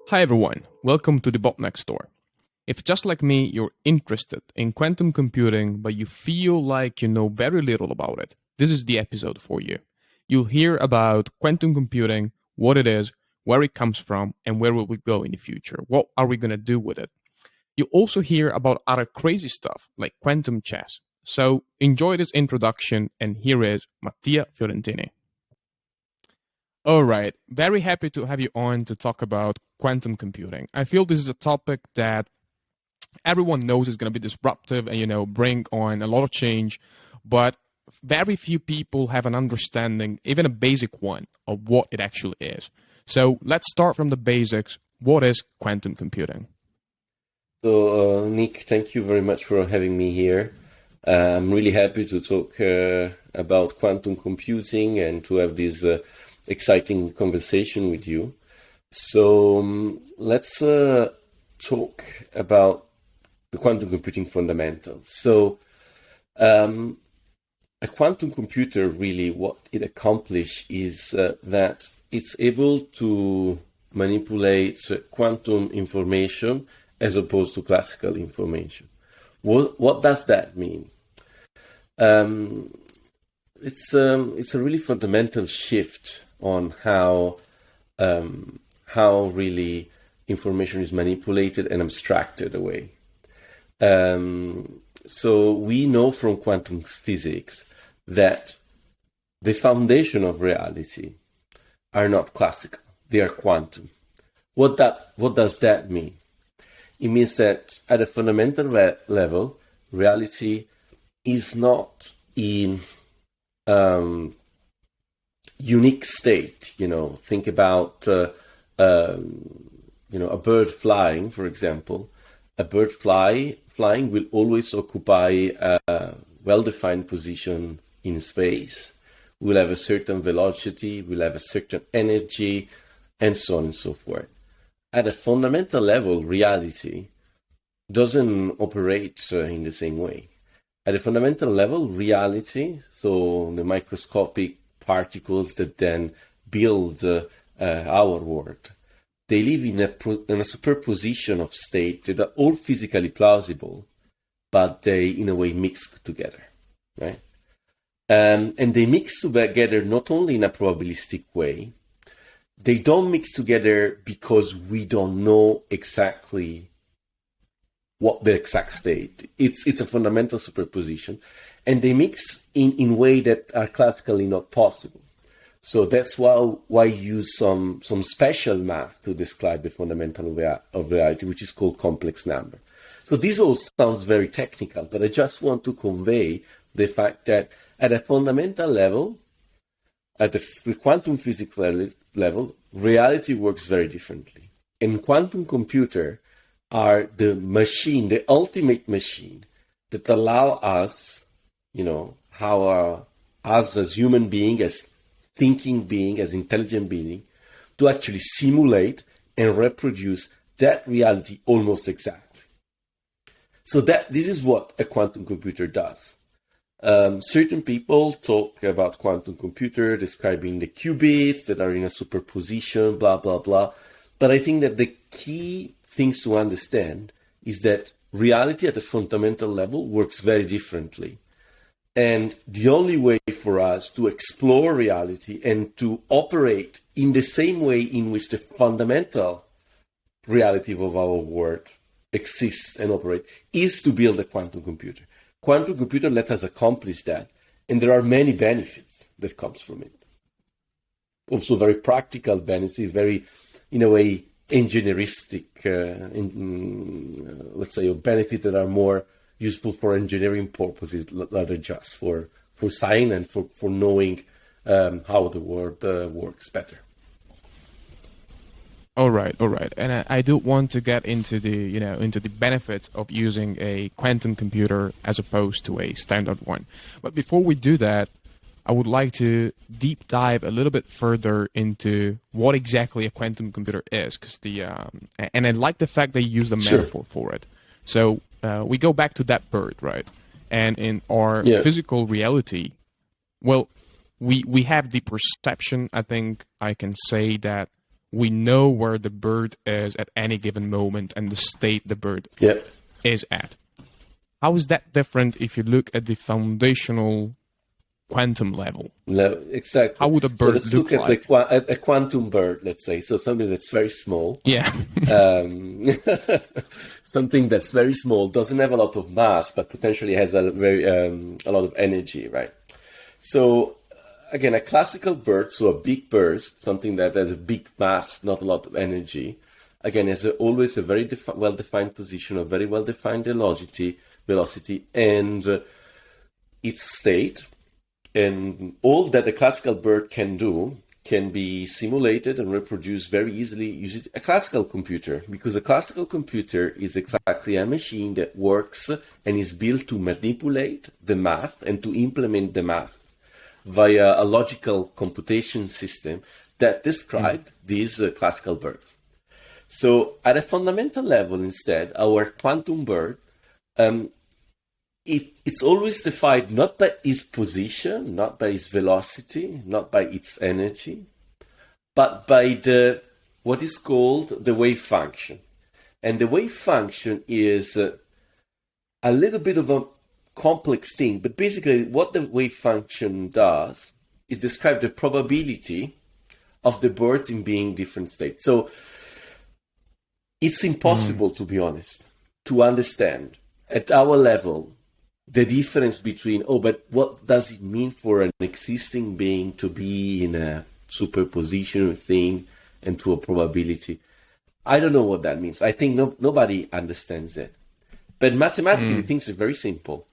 Hi everyone, welcome to the Bot Next Door. If just like me, you're interested in quantum computing, but you feel like you know very little about it, this is the episode for you. You'll hear about quantum computing, what it is, where it comes from, and where will we go in the future. What are we going to do with it? You'll also hear about other crazy stuff like quantum chess. So enjoy this introduction, and here is Mattia Fiorentini. All right. Very happy to have you on to talk about quantum computing. I feel this is a topic that everyone knows is going to be disruptive and, bring on a lot of change, but very few people have an understanding, even a basic one, of what it actually is. So let's start from the basics. What is quantum computing? So, Nick, thank you very much for having me here. I'm really happy to talk about quantum computing and to have this exciting conversation with you. So let's talk about the quantum computing fundamentals. So a quantum computer, really what it accomplishes is that it's able to manipulate quantum information as opposed to classical information. What does that mean? It's a really fundamental shift on how really information is manipulated and abstracted away. So we know from quantum physics that the foundation of reality are not classical; they are quantum. What does that mean? It means that at a fundamental level, reality is not in unique state. Think about a bird flying, for example. A bird flying will always occupy a well-defined position in space. Will have a certain velocity, will have a certain energy, and so on and so forth. At a fundamental level, reality doesn't operate in the same way. At a fundamental level, reality, so the microscopic particles that then build our world, they live in a superposition of states that are all physically plausible, but they, in a way, mix together, right? And they mix together not only in a probabilistic way, they don't mix together because we don't know exactly what the exact state. It's a fundamental superposition, and they mix in way that are classically not possible. So that's why you use some special math to describe the fundamental of reality, which is called complex number. So this all sounds very technical, but I just want to convey the fact that at a fundamental level, at the quantum physics level, reality works very differently. And quantum computer are the machine, the ultimate machine that allow us, us as human being, as thinking being, as intelligent being, to actually simulate and reproduce that reality almost exactly. So this is what a quantum computer does. Certain people talk about quantum computer describing the qubits that are in a superposition, blah, blah, blah. But I think that the key things to understand is that reality at a fundamental level works very differently. And the only way for us to explore reality and to operate in the same way in which the fundamental reality of our world exists and operates is to build a quantum computer. Quantum computer let us accomplish that, and there are many benefits that comes from it. Also very practical benefits, very, in a way, engineeristic, let's say, benefits that are more useful for engineering purposes rather just for science and for knowing how the world works better. All right. And I do want to get into the benefits of using a quantum computer as opposed to a standard one. But before we do that, I would like to deep dive a little bit further into what exactly a quantum computer is, because and I like the fact they use the metaphor for it. So we go back to that bird, right? And in our physical reality, well, we have the perception. I think I can say that we know where the bird is at any given moment and the state the bird Yeah. is at. How is that different if you look at the foundational quantum level? Exactly. How would a So bird let's look look like? at a quantum bird, let's say. So something that's very small. Yeah. Um, something that's very small, doesn't have a lot of mass, but potentially has a lot of energy, right? So again, a classical bird, so a big bird, something that has a big mass, not a lot of energy, again, has always a very well-defined position, a very well-defined velocity, and its state. And all that a classical bird can do can be simulated and reproduced very easily using a classical computer, because a classical computer is exactly a machine that works and is built to manipulate the math and to implement the math via a logical computation system that described these classical birds. So at a fundamental level, instead, our quantum bird, it's always defined not by its position, not by its velocity, not by its energy, but by what is called the wave function. And the wave function is a little bit of a complex thing, but basically what the wave function does is describe the probability of the birds in being different states. So it's impossible, to be honest, to understand at our level the difference between, but what does it mean for an existing being to be in a superposition thing and to a probability? I don't know what that means. I think nobody understands it. But mathematically, things are very simple.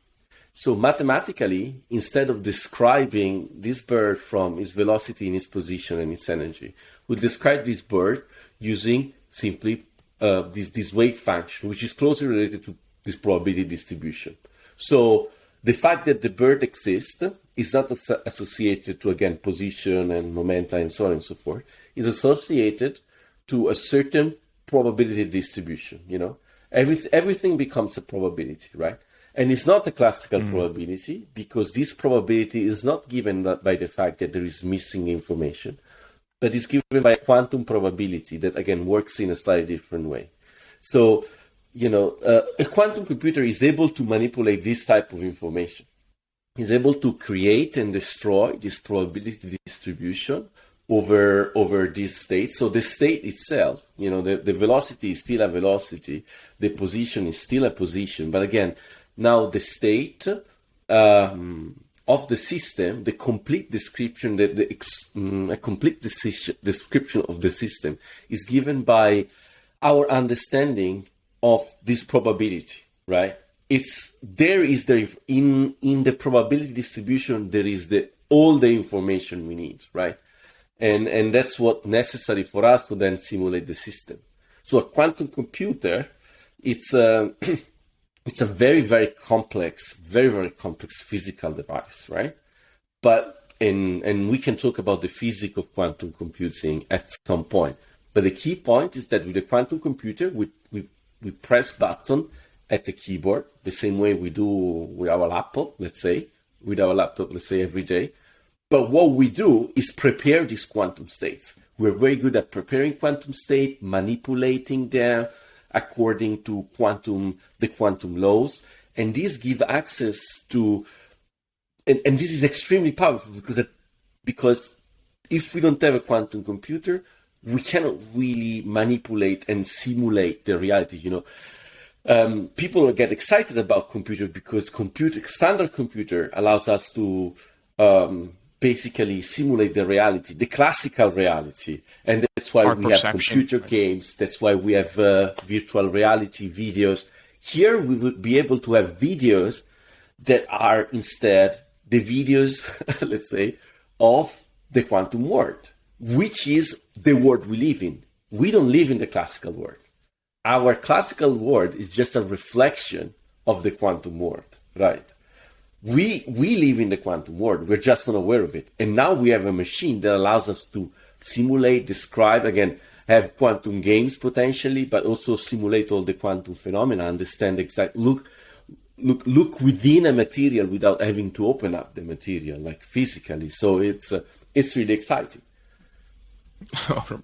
So mathematically, instead of describing this bird from its velocity and its position and its energy, we'll describe this bird using simply this wave function, which is closely related to this probability distribution. So the fact that the bird exists is not associated to, again, position and momentum and so on and so forth. It's associated to a certain probability distribution, Everything becomes a probability, right? And it's not a classical probability, because this probability is not given by the fact that there is missing information, but is given by a quantum probability that, again, works in a slightly different way. So, a quantum computer is able to manipulate this type of information. It's able to create and destroy this probability distribution over this state. So the state itself, the velocity is still a velocity, the position is still a position. But again, now the state of the system, the complete description, a complete description of the system is given by our understanding of this probability, right? In the probability distribution, there is all the information we need, right? And that's what's necessary for us to then simulate the system. So a quantum computer, it's a very, very complex physical device, right? And we can talk about the physics of quantum computing at some point. But the key point is that with a quantum computer, we press button at the keyboard, the same way we do with our laptop, let's say every day. But what we do is prepare these quantum states. We're very good at preparing quantum state, manipulating them according to the quantum laws. And this give access to, and this is extremely powerful because if we don't have a quantum computer, we cannot really manipulate and simulate the reality, People get excited about computer because standard computer allows us to basically simulate the reality, the classical reality. And that's why we have computer games. That's why we have virtual reality videos. Here we would be able to have videos that are instead the videos, let's say, of the quantum world, which is the world we live in. We don't live in the classical world. Our classical world is just a reflection of the quantum world, right? We live in the quantum world. We're just unaware of it. And now we have a machine that allows us to simulate, describe, again, have quantum games potentially, but also simulate all the quantum phenomena, understand exactly, look within a material without having to open up the material, like physically. So it's really exciting.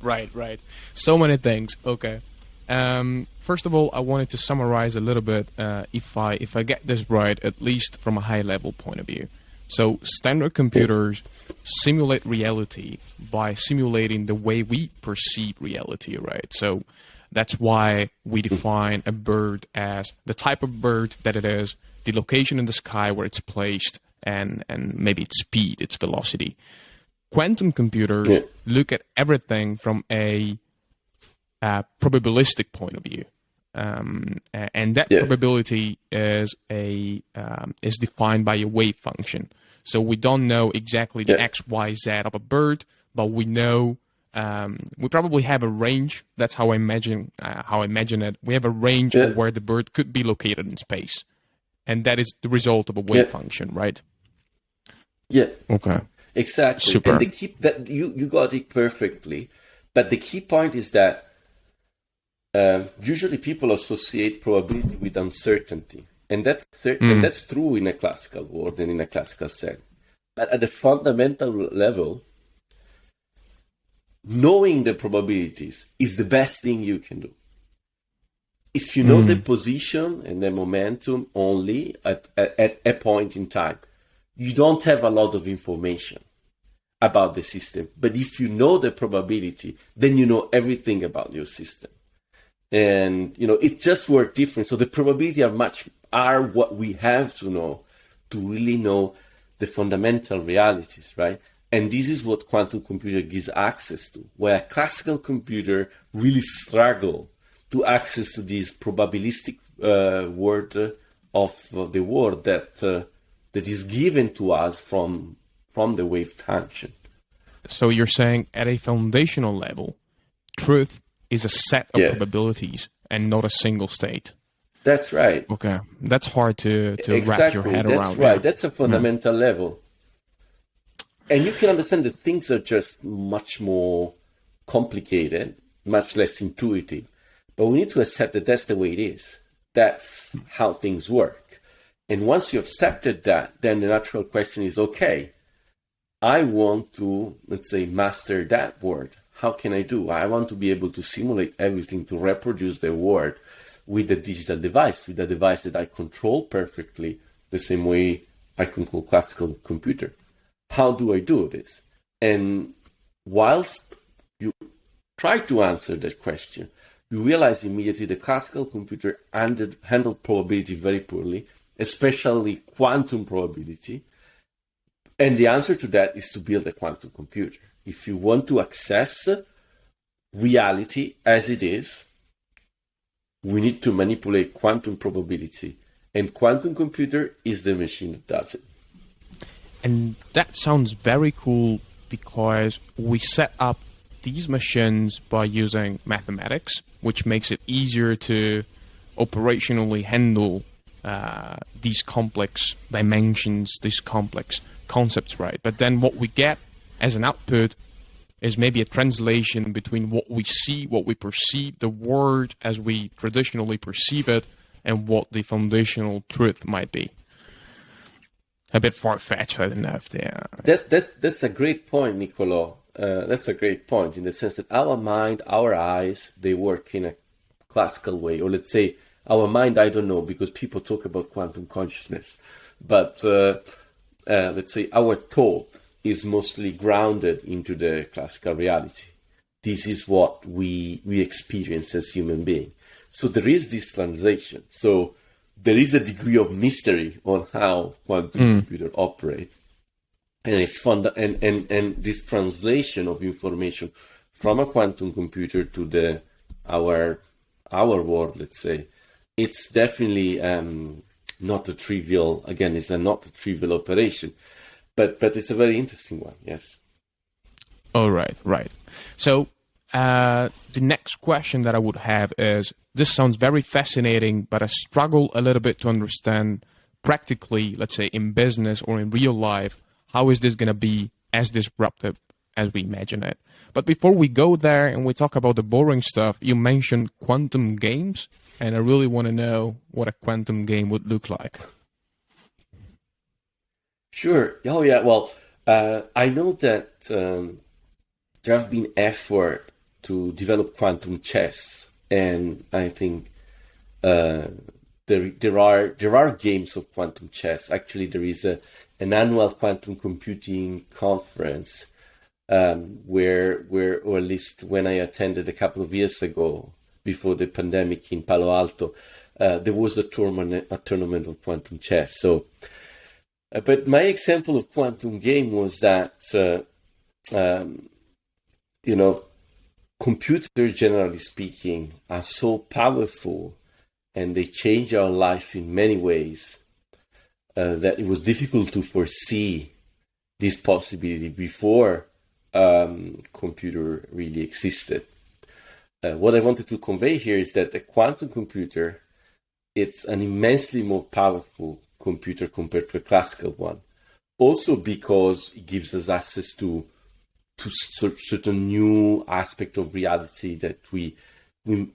Right. So many things. Okay. First of all, I wanted to summarize a little bit, if I get this right, at least from a high level point of view. So standard Yeah, computers simulate reality by simulating the way we perceive reality, right? So that's why we define a bird as the type of bird that it is, the location in the sky where it's placed, and maybe its speed, its velocity. Quantum computers yeah, look at everything from a probabilistic point of view, and that yeah, probability is defined by a wave function. So we don't know exactly the yeah, x, y, z of a bird, but we know we probably have a range. That's how I imagine it. We have a range yeah, of where the bird could be located in space, and that is the result of a wave yeah, function, right? yeah. Okay, Exactly. And super. the key that you got it perfectly. But the key point is that usually people associate probability with uncertainty, and Mm, that's true in a classical world and in a classical setting. But at the fundamental level, knowing the probabilities is the best thing you can do. If you know the mm, position and the momentum only at a point in time, you don't have a lot of information about the system. But if you know the probability, then you know everything about your system. And it just works different. So the probability are what we have to know to really know the fundamental realities, right? And this is what quantum computer gives access to, where a classical computer really struggle to access to this probabilistic world of the world that is given to us from the wave function. So you're saying at a foundational level, truth is a set of Yeah, probabilities and not a single state. that's right. Okay, that's hard to wrap your Exactly. head That's around. Yeah, right. That's a yeah. fundamental level. And you can understand that things are just much more complicated, much less intuitive. But we need to accept that that's the way it is. That's how things work. And once you accepted that, then the natural question is, okay, I want to, let's say, master that word. How can I do? I want to be able to simulate everything, to reproduce the word with a digital device, with a device that I control perfectly, the same way I control classical computer. How do I do this? And whilst you try to answer that question, you realize immediately the classical computer handled probability very poorly, especially quantum probability. And the answer to that is to build a quantum computer. If you want to access reality as it is, we need to manipulate quantum probability. And quantum computer is the machine that does it. And that sounds very cool because we set up these machines by using mathematics, which makes it easier to operationally handle these complex dimensions, these complex concepts, right? But then what we get as an output is maybe a translation between what we see, what we perceive, the world as we traditionally perceive it, and what the foundational truth might be. A bit far-fetched, I don't know if they are. That's a great point, Nicolo. That's a great point in the sense that our mind, our eyes, they work in a classical way. Or let's say our mind, I don't know, because people talk about quantum consciousness. But let's say our thought is mostly grounded into the classical reality. This is what we experience as human beings. So there is this translation. So there is a degree of mystery on how quantum computer operate, and it's fun. And this translation of information from a quantum computer to our world, let's say, it's definitely not a trivial. Again, it's not a trivial operation, but it's a very interesting one. Yes. Oh, right. So the next question that I would have is, this sounds very fascinating, but I struggle a little bit to understand practically, let's say in business or in real life, how is this going to be as disruptive as we imagine it? But before we go there and we talk about the boring stuff, you mentioned quantum games, and I really want to know what a quantum game would look like. Sure. Oh, yeah. Well, I know that there have been effort to develop quantum chess, and I think there are games of quantum chess. Actually, there is an annual quantum computing conference where or at least when I attended a couple of years ago before the pandemic in Palo Alto, there was a tournament of quantum chess. So, but my example of quantum game was that computers, generally speaking, are so powerful and they change our life in many ways that it was difficult to foresee this possibility before computer really existed. What I wanted to convey here is that a quantum computer, it's an immensely more powerful computer compared to a classical one. Also because it gives us access to certain new aspect of reality that we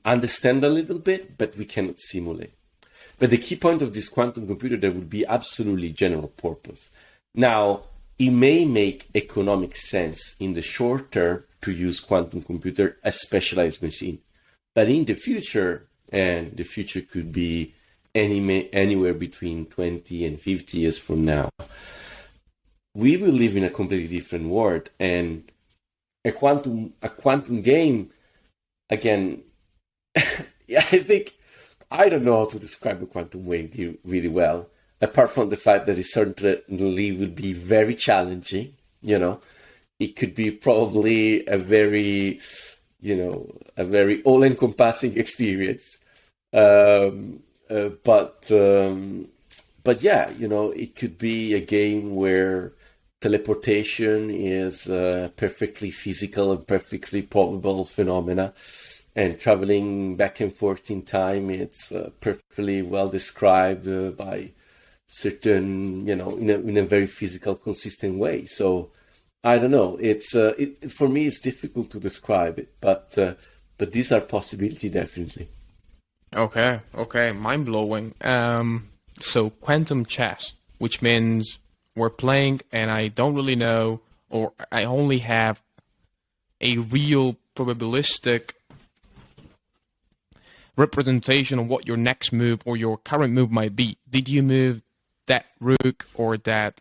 understand a little bit, but we cannot simulate. But the key point of this quantum computer, that would be absolutely general purpose. Now, it may make economic sense in the short term to use quantum computer as specialized machine. But in the future, and the future could be anywhere between 20 and 50 years from now, we will live in a completely different world. And a quantum game, again, I don't know how to describe a quantum game really well, apart from the fact that it certainly will be very challenging. It could be probably a very all-encompassing experience. But yeah, it could be a game where teleportation is a perfectly physical and perfectly probable phenomena, and traveling back and forth in time, it's perfectly well described by certain, in a very physical, consistent way. So I don't know. For me, it's difficult to describe it, but these are possibilities, definitely. Okay, mind blowing. So quantum chess, which means we're playing and I don't really know, or I only have a real probabilistic representation of what your next move or your current move might be. Did you move that rook or that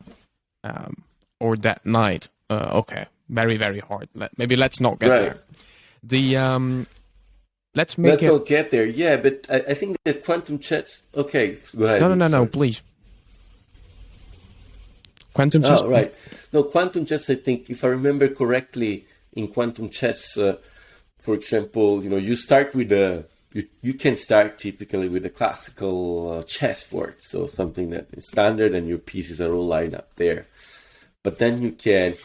knight? Okay, very, very hard. Maybe let's not get there. Let's not get there. Yeah, but I think that quantum chess. Okay, go ahead. No, please. Quantum chess. Oh, right. No, quantum chess. I think, if I remember correctly, in quantum chess, for example, you start with you can start typically with a classical chessboard, so something that is standard and your pieces are all lined up there. But then you can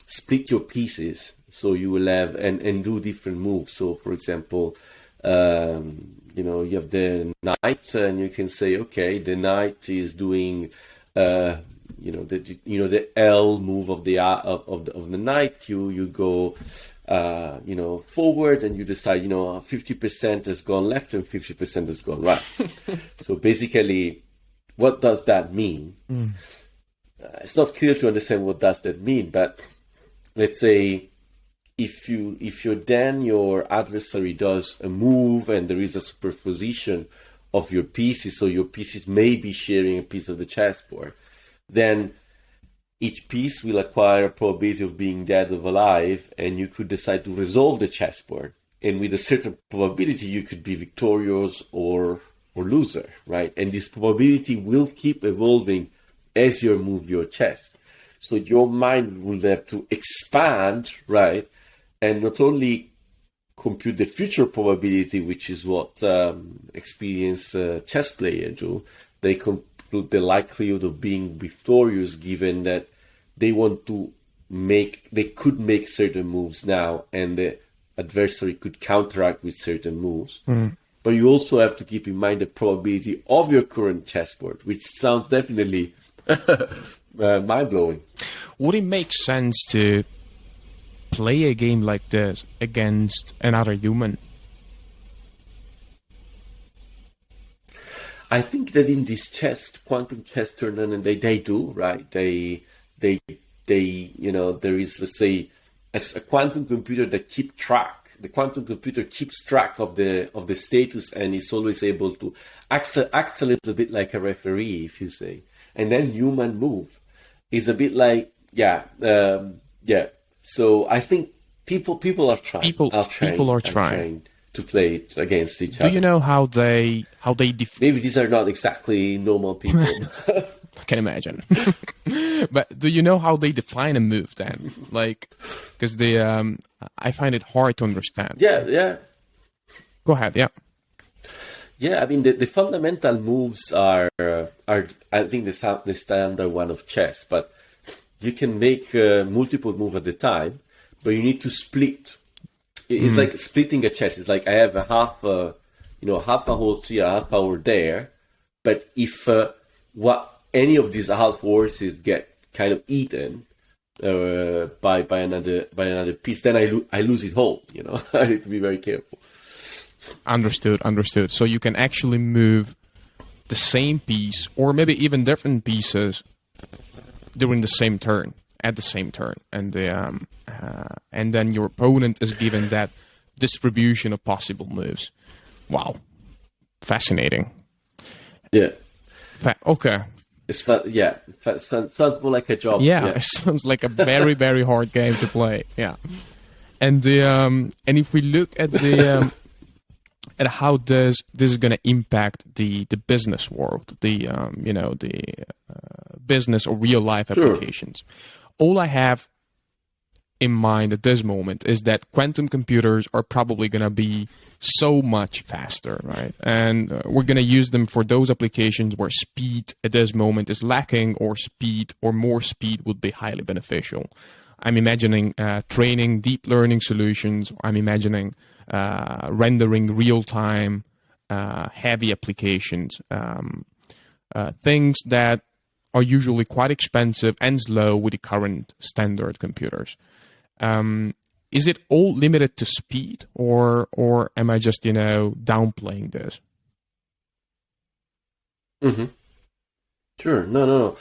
split your pieces, so you will have and do different moves. So, for example, you have the knight, and you can say, okay, the knight is doing, the L move of the knight. You go, forward, and you decide, 50% has gone left and 50% has gone right. So basically, what does that mean? It's not clear to understand what does that mean, but let's say if your adversary does a move and there is a superposition of your pieces, so your pieces may be sharing a piece of the chessboard, then each piece will acquire a probability of being dead or alive, and you could decide to resolve the chessboard. And with a certain probability, you could be victorious or loser, right? And this probability will keep evolving as you move your chess. So your mind will have to expand, right? And not only compute the future probability, which is what experienced chess players do, they compute the likelihood of being victorious, given that they could make certain moves now, and the adversary could counteract with certain moves. But you also have to keep in mind the probability of your current chessboard, which sounds definitely mind-blowing. Would it make sense to play a game like this against another human? I think that in this quantum chess tournament, they do, right? There is, let's say, as a quantum computer that keep track. The quantum computer keeps track of the status, and is always able to acts a little bit like a referee, if you say. And then human move is a bit like So I think people are trying. People are trying to play it against each other. Do you know how they Maybe these are not exactly normal people. I can imagine. But do you know how they define a move then? Like, because I find it hard to understand. Yeah. Go ahead. Yeah. Yeah, I mean the fundamental moves are I think the standard one of chess, but you can make multiple moves at the time, but you need to split. It's like splitting a chess. It's like I have a half a horse here, half over there, but if any of these half horses get kind of eaten by another piece, then I lose it whole. I need to be very careful. Understood. So you can actually move the same piece, or maybe even different pieces, during the same turn, at the same turn, and then your opponent is given that distribution of possible moves. Wow, fascinating. Yeah. Okay. It's sounds more like a job. Yeah, it sounds like a very, very hard game to play. Yeah, and if we look at at how this is going to impact the business world, the business or real life applications, all I have in mind at this moment is that quantum computers are probably going to be so much faster, right? And we're going to use them for those applications where speed at this moment is lacking, or more speed would be highly beneficial. I'm imagining training deep learning solutions. I'm imagining rendering real-time heavy applications, things that are usually quite expensive and slow with the current standard computers. Is it all limited to speed, or am I just downplaying this? Mm-hmm. Sure. No.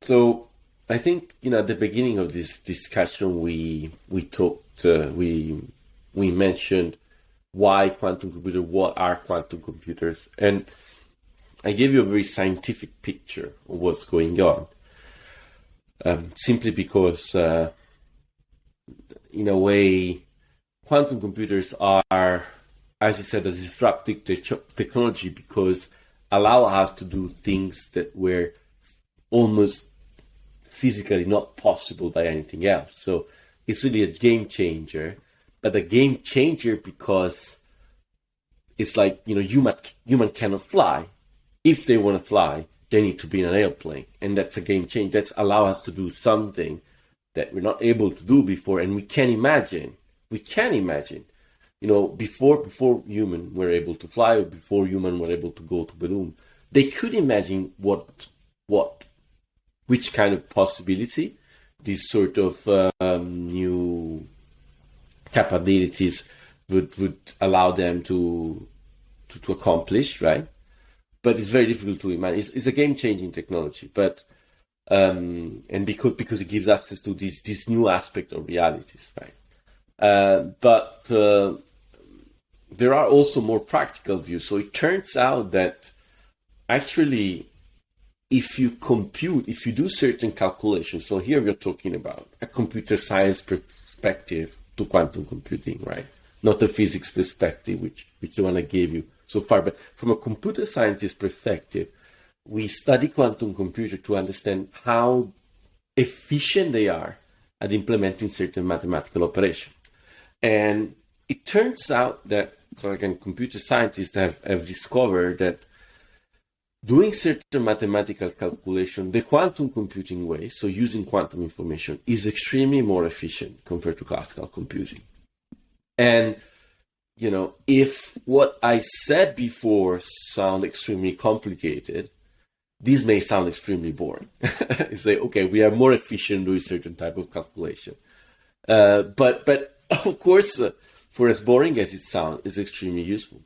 So I think at the beginning of this discussion we talked we mentioned why quantum computers, what are quantum computers, and I gave you a very scientific picture of what's going on. Simply because in a way, quantum computers are, as you said, a disruptive technology, because allow us to do things that were almost physically not possible by anything else. So it's really a game changer, but a game changer because it's like, human cannot fly. If they want to fly, they need to be in an airplane, and that's a game changer. That's allow us to do something that we're not able to do before, and we can imagine, before human were able to fly, or before human were able to go to balloon, they could imagine which kind of possibility these sort of new capabilities would allow them to accomplish, right? But it's very difficult to imagine. It's a game-changing technology, but and because it gives access to this new aspect of realities, right? But there are also more practical views. So it turns out that actually, if you do certain calculations, so here we're talking about a computer science perspective to quantum computing, right? Not a physics perspective, which the one I gave you so far, but from a computer scientist perspective, we study quantum computers to understand how efficient they are at implementing certain mathematical operations. And it turns out that, so again, computer scientists have discovered that doing certain mathematical calculation the quantum computing way, so using quantum information, is extremely more efficient compared to classical computing. And if what I said before sound extremely complicated, this may sound extremely boring. You say, okay, we are more efficient doing certain type of calculation. But of course, for as boring as it sounds, it's extremely useful.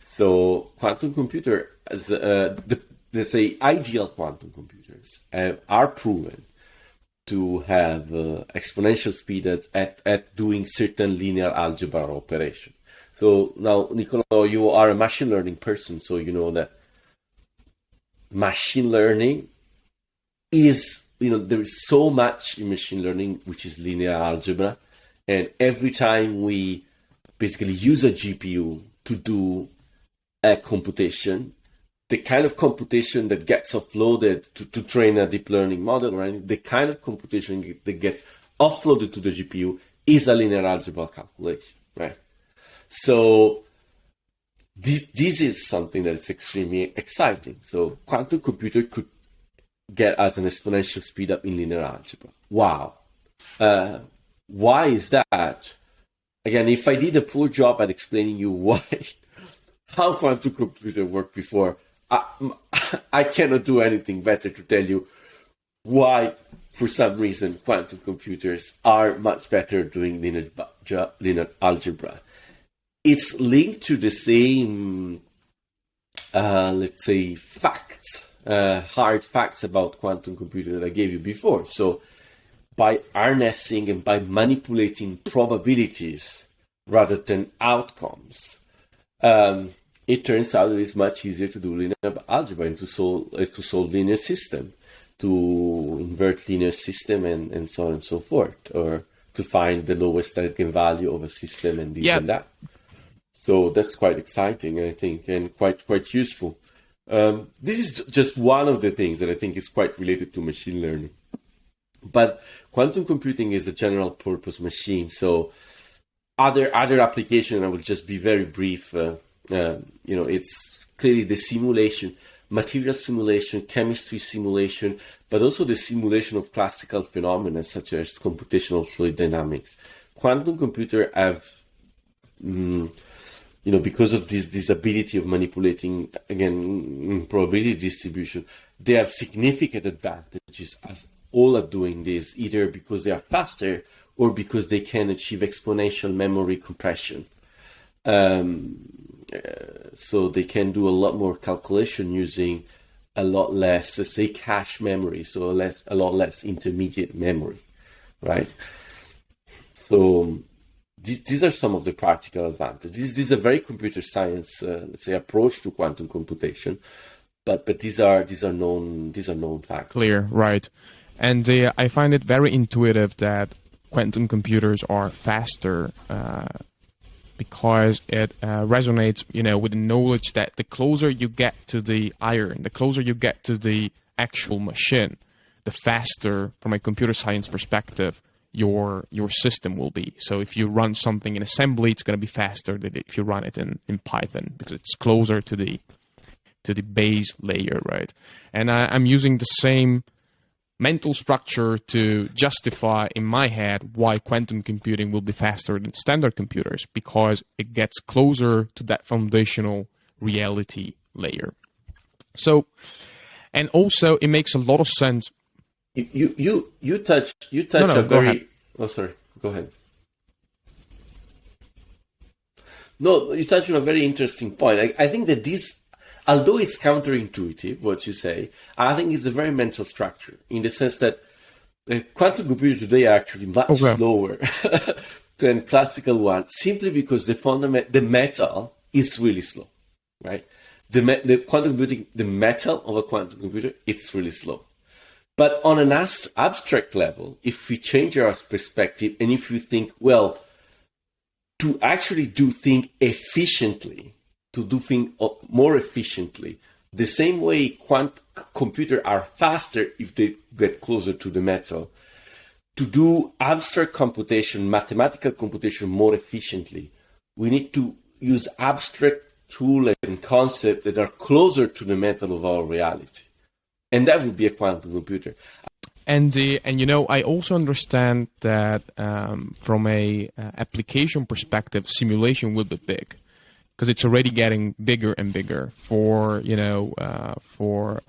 So quantum computer, let's say ideal quantum computers are proven to have exponential speed at doing certain linear algebra operation. So now, Niccolo, you are a machine learning person, so you know that machine learning is, there is so much in machine learning which is linear algebra, and every time we basically use a GPU to do a computation, the kind of computation that gets offloaded to train a deep learning model, right? The kind of computation that gets offloaded to the GPU is a linear algebra calculation, right? So this is something that is extremely exciting. So quantum computer could get us an exponential speed up in linear algebra. Wow. Why is that? Again, if I did a poor job at explaining you why, how quantum computer worked before, I cannot do anything better to tell you why, for some reason, quantum computers are much better doing linear algebra. It's linked to the same, let's say, facts, hard facts about quantum computing that I gave you before. So by harnessing and by manipulating probabilities rather than outcomes, it turns out that it's much easier to do linear algebra and to solve linear system, to invert linear system and so on and so forth, or to find the lowest eigenvalue of a system and this and that. So that's quite exciting, I think, and quite useful. This is just one of the things that I think is quite related to machine learning. But quantum computing is a general purpose machine. So other application, I will just be very brief. It's clearly the simulation, material simulation, chemistry simulation, but also the simulation of classical phenomena such as computational fluid dynamics. Quantum computer have, because of this ability of manipulating, again, probability distribution, they have significant advantages as all are doing this, either because they are faster or because they can achieve exponential memory compression. So they can do a lot more calculation using a lot less, let's say, cache memory, so a lot less intermediate memory, right? So these are some of the practical advantages. This is a very computer science, let's say, approach to quantum computation, but these are known facts. Clear, right? And I find it very intuitive that quantum computers are faster because it resonates, with the knowledge that the closer you get to the iron, the closer you get to the actual machine, the faster, from a computer science perspective, your system will be. So if you run something in assembly, it's going to be faster than if you run it in Python, because it's closer to the base layer, right? And I'm using the same mental structure to justify in my head why quantum computing will be faster than standard computers, because it gets closer to that foundational reality layer. So, and also it makes a lot of sense. You touched No, a go very ahead. Oh, sorry, go ahead. No, you touched on a very interesting point. I think that this, although it's counterintuitive, what you say, I think it's a very mental structure in the sense that quantum computers today are actually much slower than classical ones, simply because the metal is really slow, right? The quantum computing, the metal of a quantum computer, it's really slow. But on an abstract level, if we change our perspective and if we think, well, to actually do things efficiently, to do things more efficiently, the same way quantum computers are faster if they get closer to the metal, to do abstract computation, mathematical computation more efficiently, we need to use abstract tools and concepts that are closer to the metal of our reality. And that would be a quantum computer. And I also understand that from a application perspective, simulation will be big, because it's already getting bigger and bigger for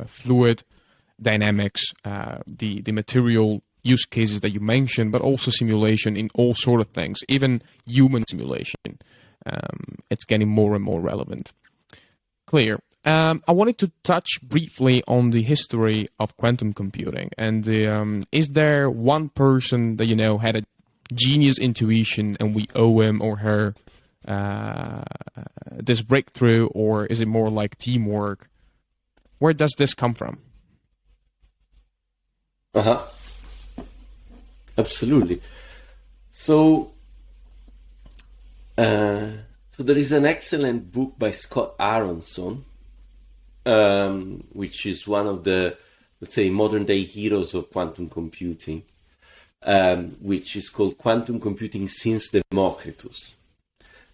fluid dynamics, the material use cases that you mentioned, but also simulation in all sort of things, even human simulation. It's getting more and more relevant. Clear. I wanted to touch briefly on the history of quantum computing. And is there one person that had a genius intuition, and we owe him or her this breakthrough, or is it more like teamwork? Where does this come from? Absolutely. So, so there is an excellent book by Scott Aronson, which is one of the, let's say, modern day heroes of quantum computing, which is called Quantum Computing Since Democritus.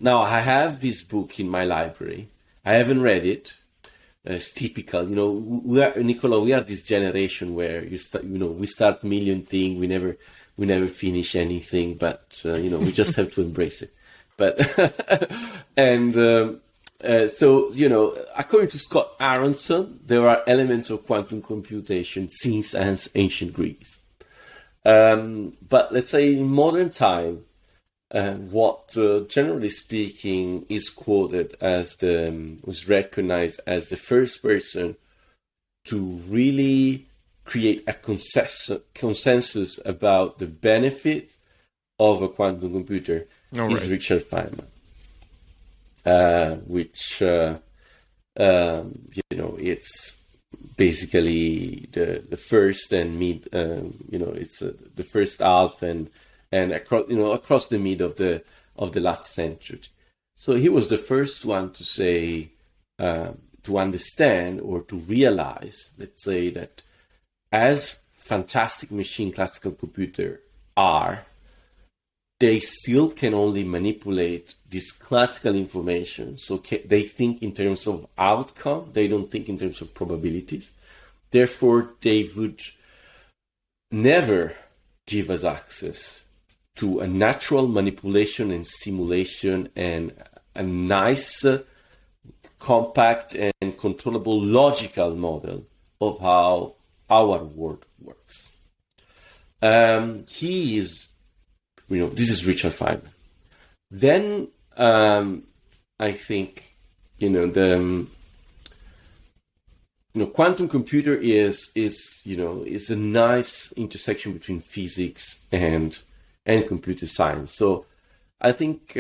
Now, I have this book in my library. I haven't read it. It's typical, Nicola, we are this generation where we start a million things, we never finish anything, but we just have to embrace it. But so according to Scott Aronson, there are elements of quantum computation since ancient Greece. But let's say in modern time, what generally speaking is quoted as was recognized as the first person to really create a consensus about the benefit of a quantum computer is Richard Feynman, which it's basically the first and mid, it's the first half and across the mid of the last century. So he was the first one to say, to understand or to realize, let's say, that as fantastic machine classical computer are, they still can only manipulate this classical information. So they think in terms of outcome. They don't think in terms of probabilities. Therefore, they would never give us access to a natural manipulation and simulation and a nice, compact and controllable logical model of how our world works. He is, this is Richard Feynman. Then I think, quantum computer is a nice intersection between physics and computer science. So I think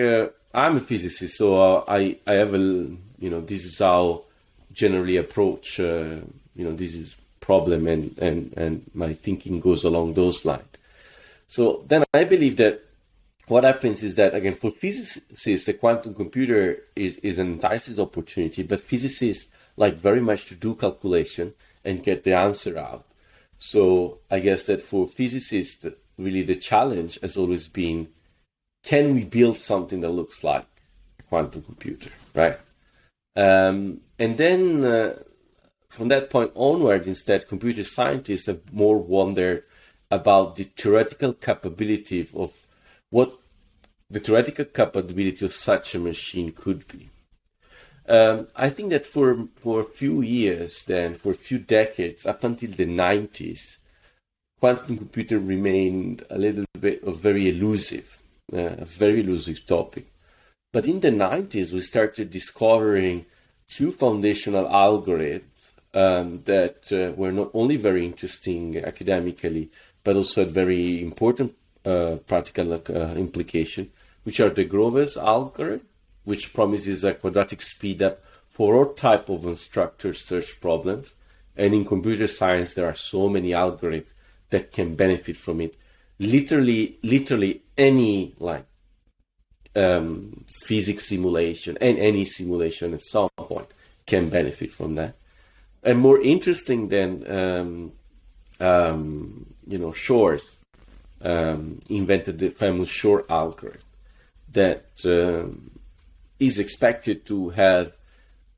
I'm a physicist, so I have this is how generally approach this is problem and my thinking goes along those lines. So then I believe that what happens is that, again, for physicists, the quantum computer is an enticing opportunity, but physicists like very much to do calculation and get the answer out. So I guess that for physicists, really the challenge has always been, can we build something that looks like a quantum computer, right? And then from that point onward, instead, computer scientists have more wondered about the theoretical capability of what the theoretical capability of such a machine could be. I think that for a few years, then for a few decades, up until the 90s, quantum computer remained a little bit of a very elusive topic. But in the 90s, we started discovering two foundational algorithms that were not only very interesting academically, but also had very important practical implication, which are the Grover's algorithm, which promises a quadratic speedup for all type of unstructured search problems. And in computer science, there are so many algorithms that can benefit from it. Literally any physics simulation and any simulation at some point can benefit from that. And more interesting than Shor's invented the famous Shor algorithm that is expected to have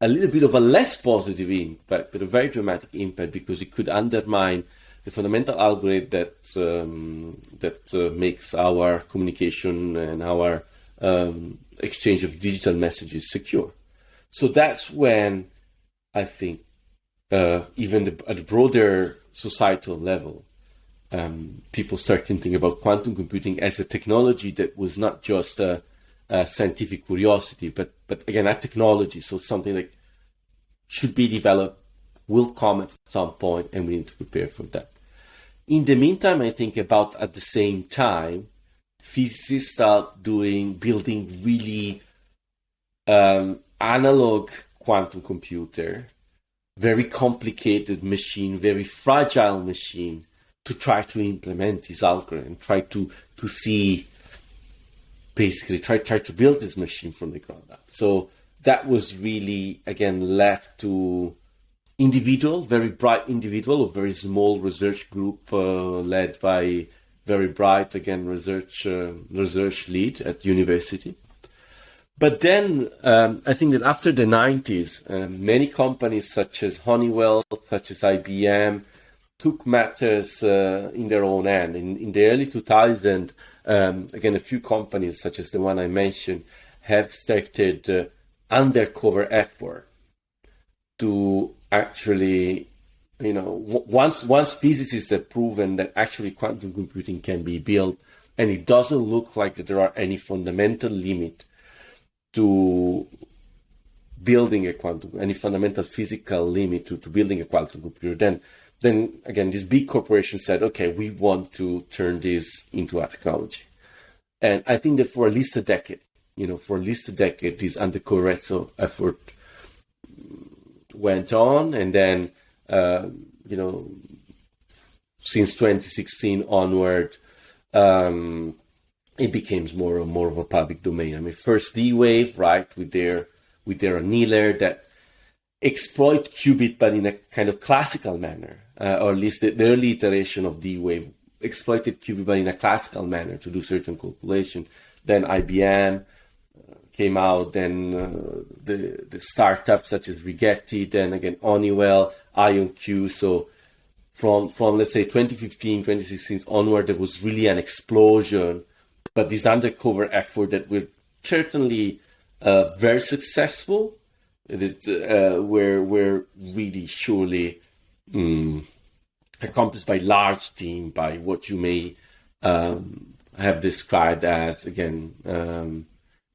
a little bit of a less positive impact, but a very dramatic impact, because it could undermine the fundamental algorithm that makes our communication and our exchange of digital messages secure. So that's when I think even at a broader societal level, people start thinking about quantum computing as a technology that was not just a scientific curiosity, but again, a technology. So something like should be developed will come at some point, and we need to prepare for that. In the meantime, I think about at the same time, physicists start building really analog quantum computer, very complicated machine, very fragile machine, to try to implement this algorithm, try to see, basically try to build this machine from the ground up. So that was really, again, left to very bright individual, a very small research group led by very bright, again, research lead at university. But then I think that after the 90s, many companies such as Honeywell, such as IBM, took matters in their own hand. In the early 2000s, again, a few companies, such as the one I mentioned, have started undercover effort to actually, once physicists have proven that actually quantum computing can be built, and it doesn't look like that there are any fundamental limit to building any fundamental physical limit to building a quantum computer, then again, this big corporation said, okay, we want to turn this into a technology. And I think that for at least a decade, this undercover effort went on. And then, since 2016 onward, it becomes more and more of a public domain. I mean, first D-Wave, right, with their annealer that exploit qubit, but in a kind of classical manner, or at least the early iteration of D-Wave exploited qubit, but in a classical manner to do certain calculation. Then IBM came out, then the startups such as Rigetti, then again Honeywell, IonQ. So from let's say 2015, 2016 onward, there was really an explosion. But this undercover effort that were certainly very successful, were really surely accomplished by large team, by what you may have described as, again,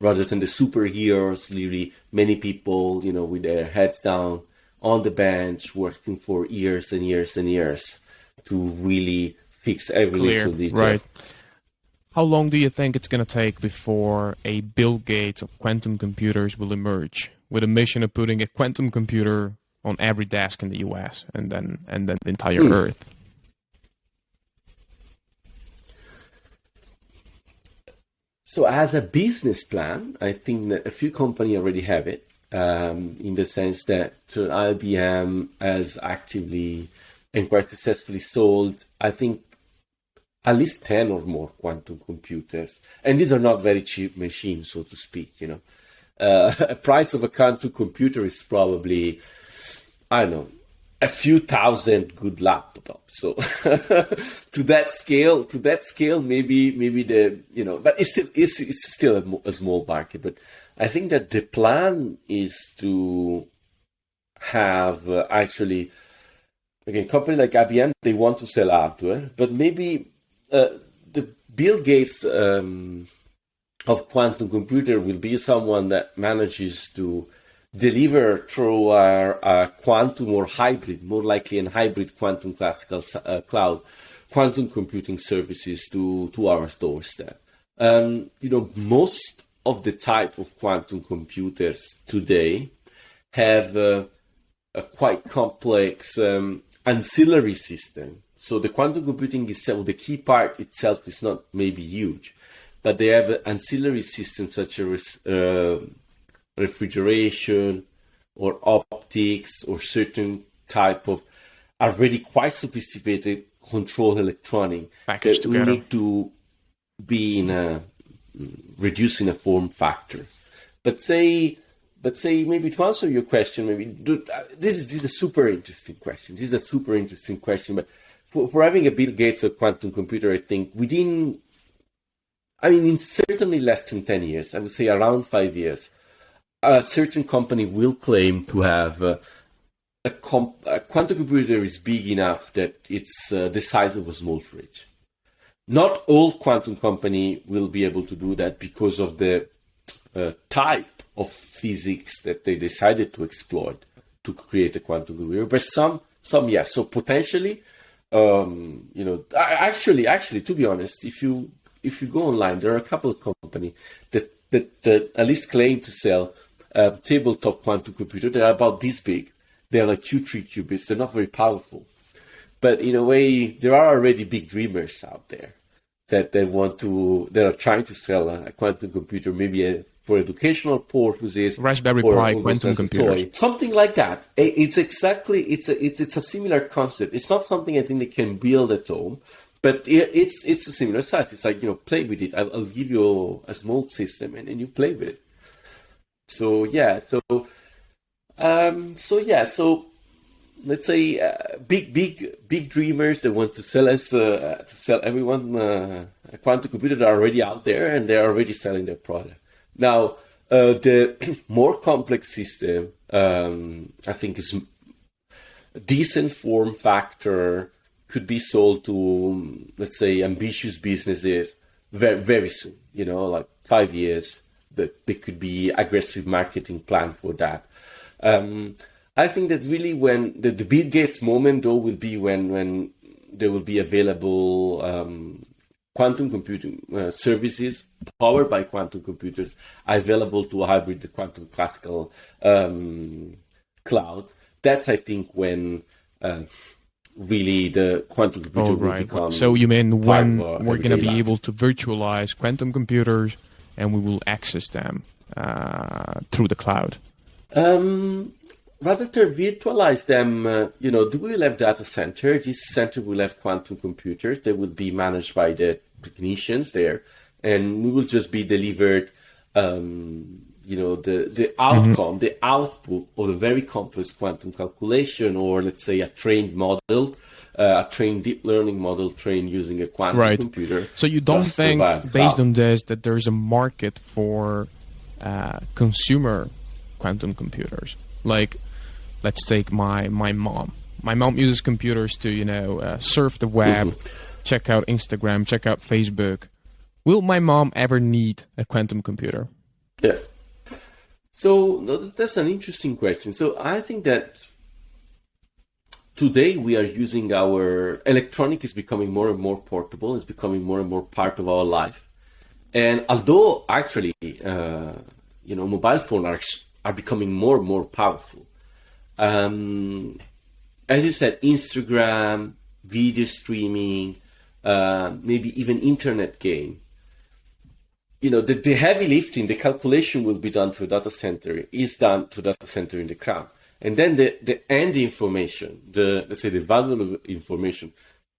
rather than the superheroes, really many people, with their heads down on the bench, working for years and years and years to really fix every little detail. Right. How long do you think it's going to take before a Bill Gates of quantum computers will emerge with a mission of putting a quantum computer on every desk in the US and then the entire Earth? So as a business plan, I think that a few companies already have it, in the sense that IBM has actively and quite successfully sold, I think, at least 10 or more quantum computers. And these are not very cheap machines, so to speak, a price of a quantum computer is probably, I don't know, a few thousand good laptops. So to that scale, maybe but it's still a small market. But I think that the plan is to have actually, again, company like IBM, they want to sell hardware, but maybe the Bill Gates of quantum computer will be someone that manages to deliver through our quantum or hybrid, more likely a hybrid quantum classical cloud, quantum computing services to our doorstep. Most of the type of quantum computers today have a quite complex ancillary system. So the quantum computing itself, the key part itself is not maybe huge, but they have ancillary systems such as refrigeration or optics or certain type of already quite sophisticated control electronic packaged that together. need to be reducing a form factor. But say maybe to answer your question, this is a super interesting question. But for having a Bill Gates of quantum computer, I think in certainly less than 10 years, I would say around 5 years, a certain company will claim to have a quantum computer is big enough that it's the size of a small fridge. Not all quantum company will be able to do that because of the type of physics that they decided to exploit. to create a quantum computer, but some yes. So potentially, actually, to be honest, if you go online, there are a couple of companies that at least claim to sell tabletop quantum computer. They're about this big. They're like 2-3 qubits. They're not very powerful, but in a way, there are already big dreamers out there that are trying to sell a quantum computer, maybe for educational purposes, Raspberry Pi quantum computers, something like that. It's a similar concept. It's not something I think they can build at home, but it's a similar size. It's like, play with it. I'll give you a small system and you play with it. So let's say big dreamers that want to sell us to sell everyone a quantum computer that are already out there and they're already selling their product. Now the more complex system, I think, is a decent form factor, could be sold to, let's say, ambitious businesses very, very soon. Like 5 years. That there could be aggressive marketing plan for that. I think that really when the Bill Gates moment, though, will be when there will be available quantum computing services powered by quantum computers available to hybrid the quantum classical clouds. That's, I think, when really the quantum computer will become. So you mean when we're going to be able to virtualize quantum computers and we will access them through the cloud? Rather to virtualize them, we will have data center. This center will have quantum computers. They will be managed by the technicians there, and we will just be delivered, the outcome, the output of a very complex quantum calculation, or let's say a trained model, a trained deep learning model trained using a quantum computer. So you don't think, based on this, that there's a market for consumer quantum computers? Like, let's take my mom. My mom uses computers to, surf the web, check out Instagram, check out Facebook. Will my mom ever need a quantum computer? Yeah. So that's an interesting question. So I think that today we are using our electronic is becoming more and more portable. It's becoming more and more part of our life. And although actually, mobile phones are becoming more and more powerful. As you said, Instagram, video streaming, maybe even internet game. The heavy lifting, the calculation will be done through data center, is done through data center in the cloud. And then the end information, let's say the valuable information,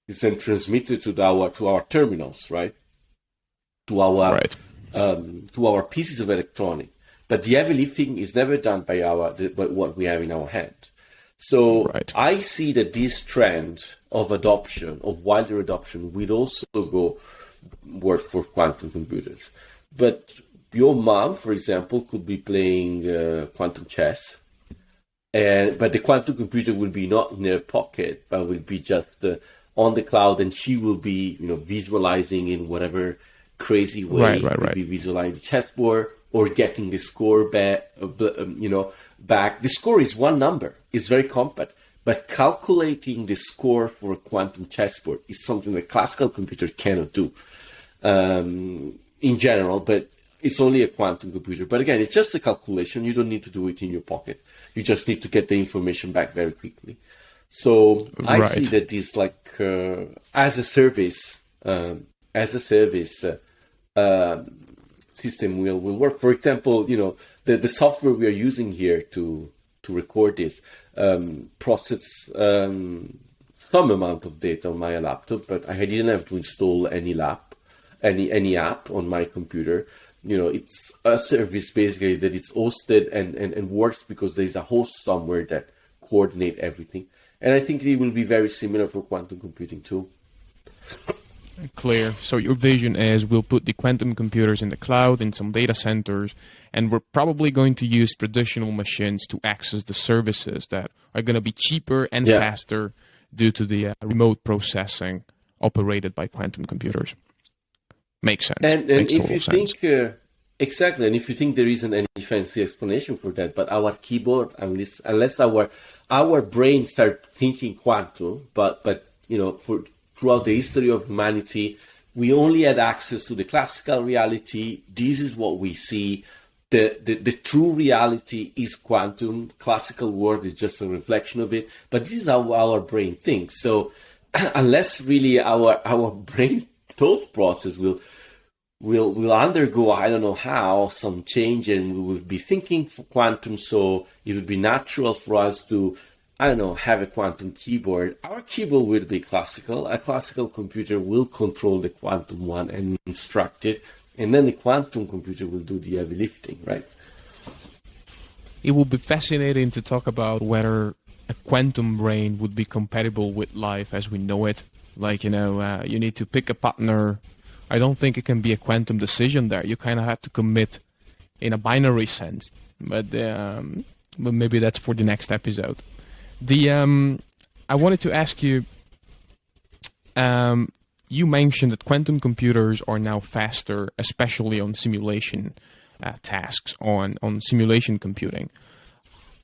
is then transmitted to our terminals, right? To our pieces of electronic. But the heavy lifting is never done by what we have in our hand. So I see that this trend of wider adoption, will also work for quantum computers. But your mom, for example, could be playing quantum chess, but the quantum computer will be not in her pocket, but will be just on the cloud, and she will be, visualizing in whatever crazy way. Could be visualizing the chessboard or getting the score back. The score is one number; it's very compact. But calculating the score for a quantum chessboard is something that classical computer cannot do. In general, but it's only a quantum computer. But again, it's just a calculation. You don't need to do it in your pocket. You just need to get the information back very quickly. So I see that this, like, as a service system will work. For example, the software we are using here to record this process some amount of data on my laptop, but I didn't have to install any app on my computer. It's a service basically that it's hosted and works because there's a host somewhere that coordinate everything. And I think it will be very similar for quantum computing too. Clear. So your vision is we'll put the quantum computers in the cloud, in some data centers, and we're probably going to use traditional machines to access the services that are going to be cheaper and faster due to the remote processing operated by quantum computers. Makes sense. And Makes if you sense. think, Exactly, and if you think there isn't any fancy explanation for that, but our keyboard, unless our brain start thinking quantum, but for throughout the history of humanity, we only had access to the classical reality. This is what we see. The true reality is quantum. Classical world is just a reflection of it. But this is how our brain thinks. So unless really our brain thought process will undergo, I don't know how, some change, and we will be thinking for quantum, so it would be natural for us to, I don't know, have a quantum keyboard. Our keyboard will be classical. A classical computer will control the quantum one and instruct it, and then the quantum computer will do the heavy lifting, right? It will be fascinating to talk about whether a quantum brain would be compatible with life as we know it. Like, you need to pick a partner. I don't think it can be a quantum decision there. You kind of have to commit in a binary sense. But maybe that's for the next episode. I wanted to ask you, you mentioned that quantum computers are now faster, especially on simulation tasks, on simulation computing.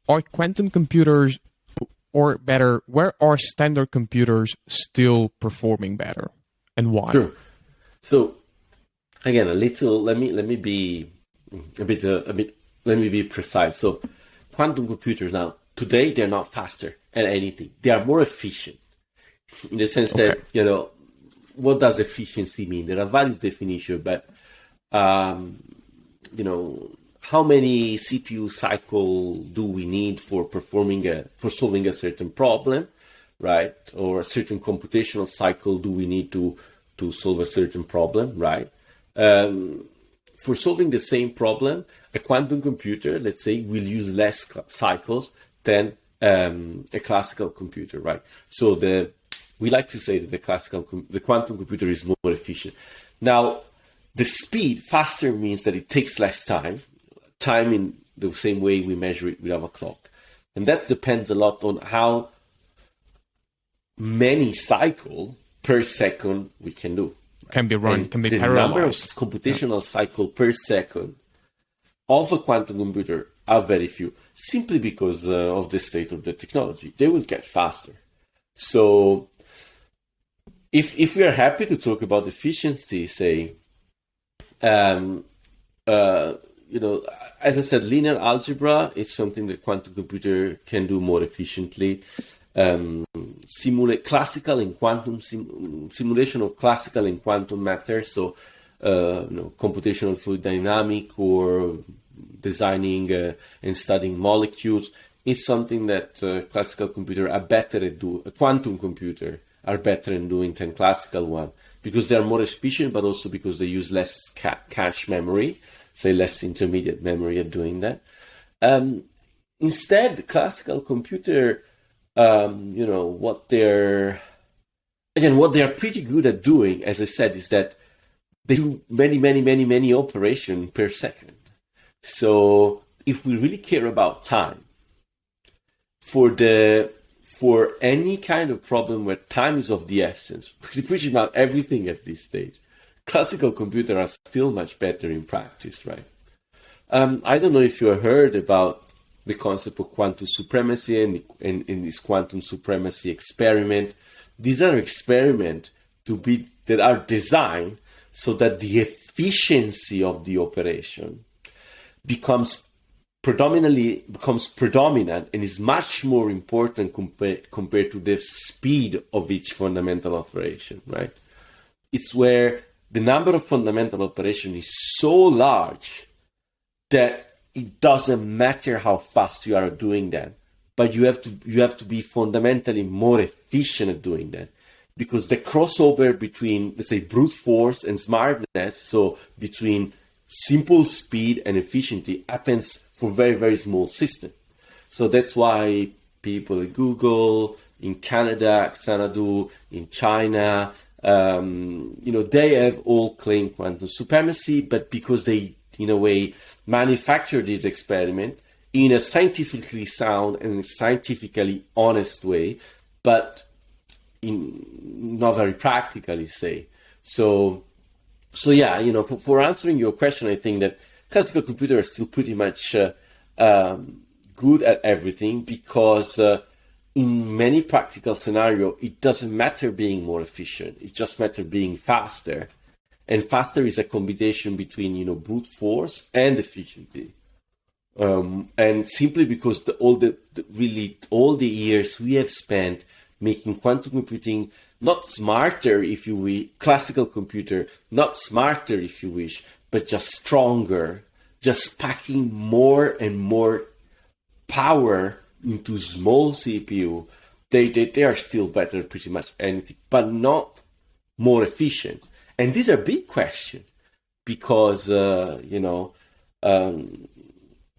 Are quantum computers, or better, where are standard computers still performing better, and why? Sure. So again, let me be let me be precise. So quantum computers now, today, they're not faster at anything. They are more efficient in the sense that, what does efficiency mean? There are various definitions, but, how many CPU cycle do we need for solving a certain problem, right? Or a certain computational cycle do we need to solve a certain problem, right? For solving the same problem, a quantum computer, let's say, will use less cycles than a classical computer, right? So we like to say that the quantum computer is more efficient. Now, the speed faster means that it takes less time in the same way we measure it with our clock. And that depends a lot on how many cycles per second we can do. Can be run, and can be the parallelized. Number of computational cycles per second of a quantum computer are very few, simply because of the state of the technology. They will get faster. So if we are happy to talk about efficiency, say, as I said, linear algebra is something that quantum computer can do more efficiently. Simulate classical and quantum simulation of classical and quantum matter, so computational fluid dynamic or designing and studying molecules is something that classical computer are better at doing. Quantum computer are better in doing than classical one, because they are more efficient, but also because they use less cache memory, say less intermediate memory at doing that. Instead, classical computer, what they are pretty good at doing, as I said, is that they do many operations per second. So if we really care about time, for any kind of problem where time is of the essence, pretty much everything at this stage, classical computers are still much better in practice, right? I don't know if you heard about the concept of quantum supremacy and this quantum supremacy experiment. These are experiments that are designed so that the efficiency of the operation becomes predominant and is much more important compared to the speed of each fundamental operation, right? It's where the number of fundamental operations is so large that it doesn't matter how fast you are doing that, but you have to be fundamentally more efficient at doing that, because the crossover between, let's say, brute force and smartness, so between simple speed and efficiency, happens for very, very small systems. So that's why people at Google, in Canada, Xanadu, in China, they have all claimed quantum supremacy, but because they, in a way, manufactured this experiment in a scientifically sound and scientifically honest way, but not very practically, say. So yeah, for answering your question, I think that classical computers are still pretty much good at everything, because in many practical scenarios, it doesn't matter being more efficient. It just matters being faster. And faster is a combination between, brute force and efficiency. And simply because all the years we have spent making quantum computing not smarter, if you wish, classical computer, not smarter, if you wish, but just stronger, just packing more and more power into small CPU, they are still better pretty much anything, but not more efficient. And these are big questions, because,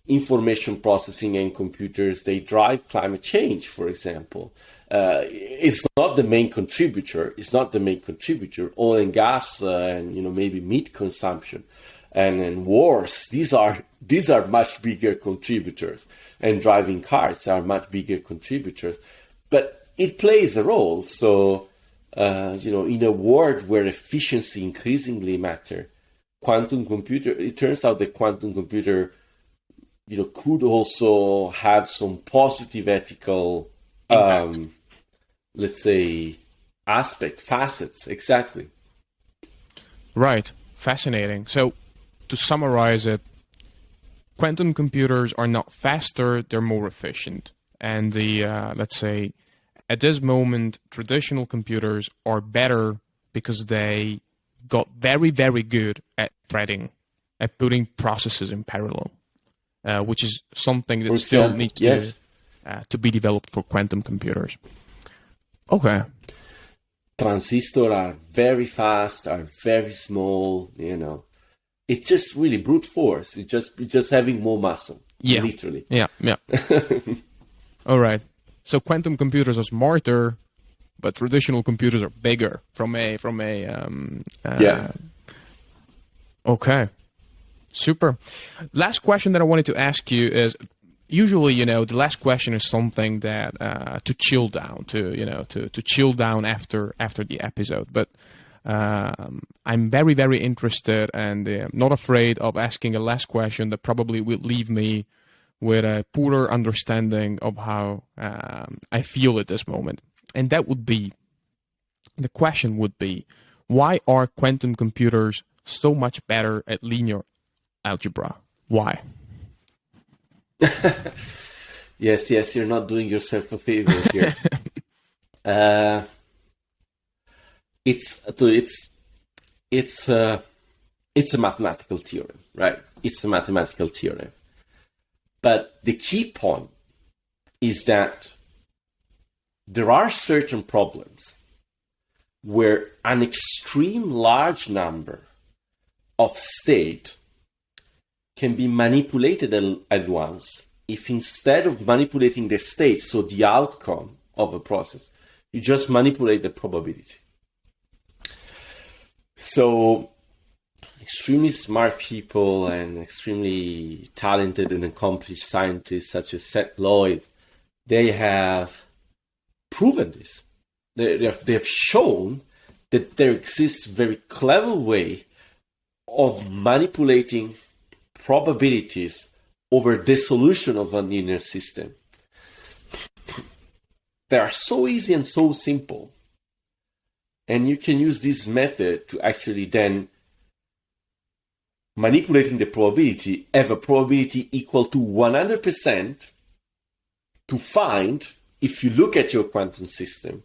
information processing and computers, they drive climate change, for example. It's not the main contributor. Oil and gas, and maybe meat consumption, and wars. These are much bigger contributors, and driving cars are much bigger contributors. But it plays a role. So, in a world where efficiency increasingly matter, it turns out that quantum computer could also have some positive ethical, let's say, facets. Exactly. Right. Fascinating. So, to summarize it, quantum computers are not faster, they're more efficient. And let's say, at this moment, traditional computers are better because they got very, very good at threading, at putting processes in parallel. Which is something that still needs to be developed for quantum computers. Okay. Transistors are very fast, are very small, It's just really brute force. It's just having more muscle, literally. Yeah. All right. So quantum computers are smarter, but traditional computers are bigger Okay. Super. Last question that I wanted to ask you is, usually, the last question is something that to chill down, to chill down after the episode. But I'm very, very interested and not afraid of asking a last question that probably will leave me with a poorer understanding of how I feel at this moment. And the question would be, why are quantum computers so much better at linear algebra? Why? Yes, you're not doing yourself a favor here. It's a mathematical theorem, right? It's a mathematical theorem. But the key point is that there are certain problems where an extreme large number of state can be manipulated at once if, instead of manipulating the state, so the outcome of a process, you just manipulate the probability. So extremely smart people and extremely talented and accomplished scientists such as Seth Lloyd, they have proven this. They have shown that there exists a very clever way of manipulating probabilities over the solution of a linear system. They are so easy and so simple. And you can use this method to actually then, manipulating the probability, have a probability equal to 100% to find, if you look at your quantum system,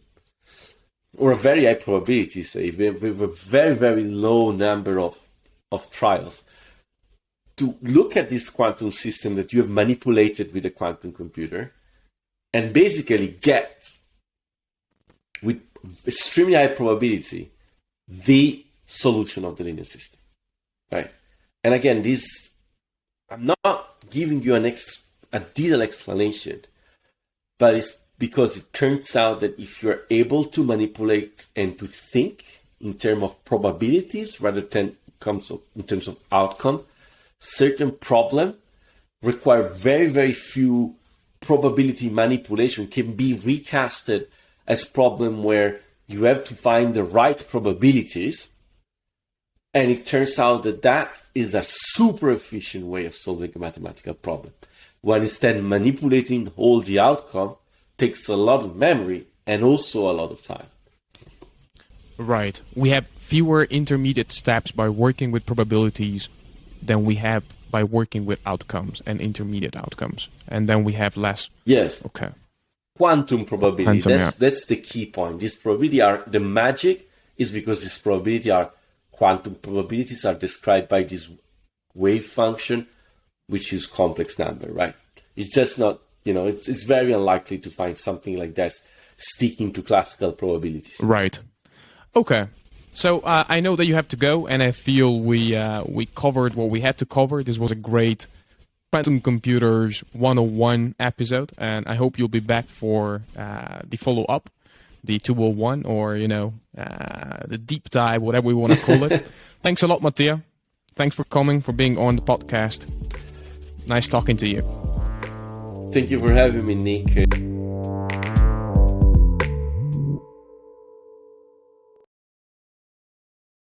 or a very high probability, say, with a very, very low number of trials, to look at this quantum system that you have manipulated with a quantum computer and basically get, with extremely high probability, the solution of the linear system, right? And again, I'm not giving you a detailed explanation, but it's because it turns out that if you're able to manipulate and to think in terms of probabilities rather than in terms of outcome, certain problems require very, very few probability manipulation, can be recasted as problem where you have to find the right probabilities, And it turns out that that is a super efficient way of solving a mathematical problem. When instead manipulating all the outcome takes a lot of memory and also a lot of time. Right. We have fewer intermediate steps by working with probabilities than we have by working with outcomes and intermediate outcomes. And then we have less. Yes. Okay. Quantum probability. Quantum, that's the key point. This probability the magic is because this probability quantum probabilities are described by this wave function, which is complex number, right? It's just not, it's very unlikely to find something like that sticking to classical probabilities. Right. Okay. So I know that you have to go, and I feel we covered what we had to cover. This was a great Quantum Computers 101 episode, and I hope you'll be back for the follow-up, the 201, or, the deep dive, whatever we want to call it. Thanks a lot, Mattia. Thanks for coming, for being on the podcast. Nice talking to you. Thank you for having me, Nick.